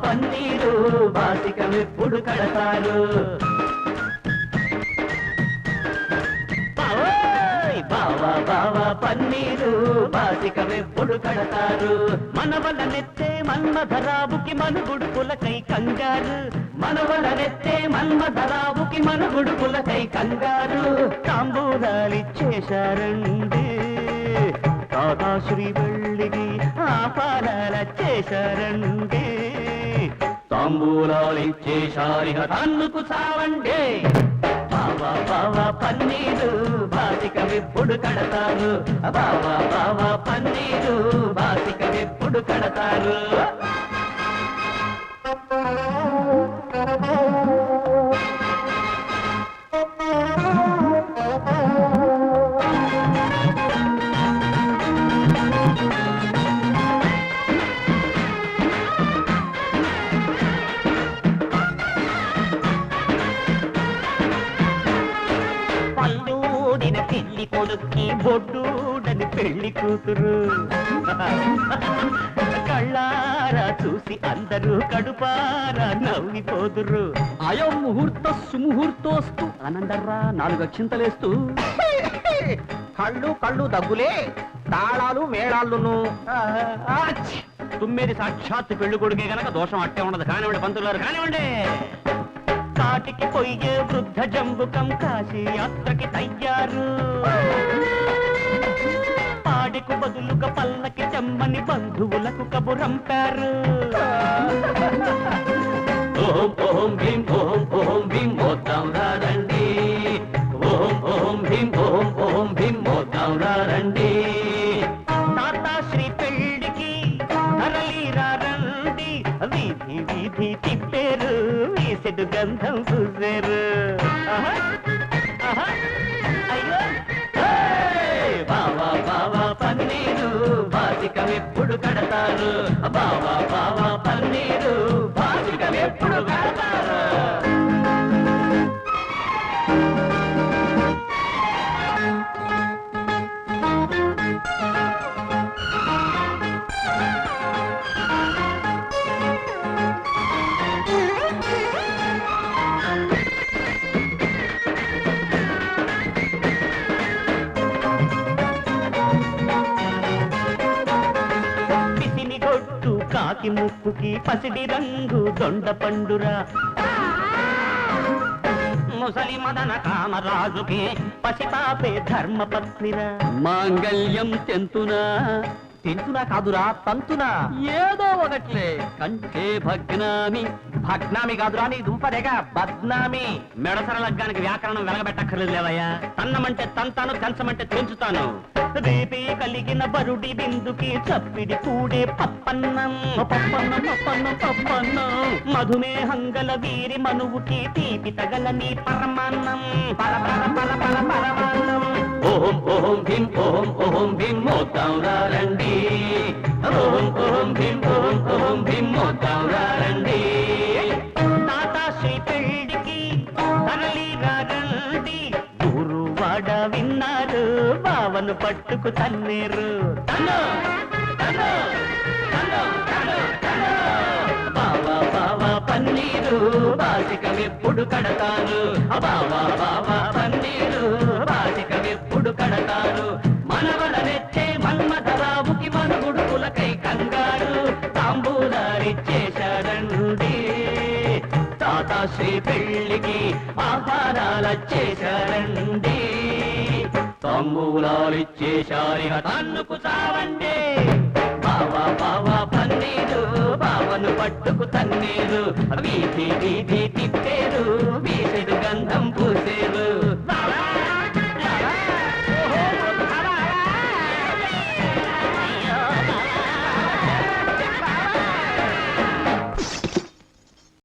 పన్నీరు బాసికమెప్పుడు కడతారు బావా పన్నీరు బాసికమెప్పుడు కడతారు మనవల నెత్తే మన్మధరావుకి మనుగుడుకులకై కంగారు మనవల నెత్తే మన్మధరావుకి మనుగుడుకులకై కంగారు తాంబూలాలిచ్చేశారండి కాకాశ్రీ వెళ్ళికి ఆపాలాలచ్చేశారండి తాంబూలాలిచ్చేశారిగ తన్నుకు చావండి బావా పన్నీరు బాసికమెప్పుడు కడతారు బావా పన్నీరు బాసికమెప్పుడు కడతారు పెళ్లి కొడుక్కి బొడ్డూడని పెళ్లి కూతురు కళ్ళారా చూసి అందరూ కడుపారా నవ్విపోదురు అయో ముహూర్త సుముహూర్తోస్తు అనందర్రా 4 అక్షింతలేస్తూ కళ్ళు దగ్గులే తాళాలు మేళాళ్ళును తుమ్మేది సాక్షాత్ పెళ్లి కొడుకే గనక దోషం అట్టే ఉండదు కానివ్వండి పంతులు గారు కానివ్వండి కాటికి పొయ్యే వృద్ధ జంబుకం కాశీ యాత్రకి తయ్యారు పాడికు బదులుగా పల్లకి చెమ్మని బంధువులకు కబురంపారు ఓం భీం మోద్దాం రండి ఓం భీం మోద్దాం రండి తాతాశ్రీ పెళ్లికి తరలిరండి వీధి వీధి తిప్పేరు వీసెడు గంధం చూసారు అయ్యో బావా పన్నీరు బాసికమెప్పుడు కడతారు బావా పన్నీరు బాసికమెప్పుడు కడతారు కాకి ముక్కుకి పసిడి రంగు దొండ పండురా ముసలి మదన కామరాజుకి పసిపాపే ధర్మపత్నిరా మాంగళ్యం తెంతునా కాదురా తంతునా ఏదో ఒకట్లే కంటే భగ్నామి కాదురా నీ దుంపదేగా బద్నామి మెడసర లగ్గానికి వ్యాకరణం వెలగబెట్టక్కర్లేదు లేవయ్యా తన్నమంటే తంతాను తెంచమంటే తెంచుతాను రేపే కలిగిన బరుడి బిందుకి చప్పిడి కూడే పప్పన్నం మధుమేహంగల వీరి మనువుకి తీపి తగలని పరమాన్నం పరమాన్నం ఓం భీం మోద్దాం రండి ఓం భీం మోద్దాం రండి తాతాశ్రీ పెళ్లికి తరలిరండి గురువాడ విన్నారు బావను పట్టుకు తన్నేరు బావా పన్నీరు బాసికమెప్పుడు కడతారు బావా పన్నీరు బాసికమెప్పుడు కడతారు మనవల నెచ్చే మన్మధరావుకి మనుగుడుకులకై కంగారు తాంబూలాలిచ్చేశారండి తాతాశ్రీ పెళ్లికి ఆహారాలచ్చేశారండి తాంబూలాలిచ్చేశారిగ తన్నుకు చావండి బావా పన్నీరు బావను పట్టుకు తన్నీరు వీధి వీధి తిప్పేరు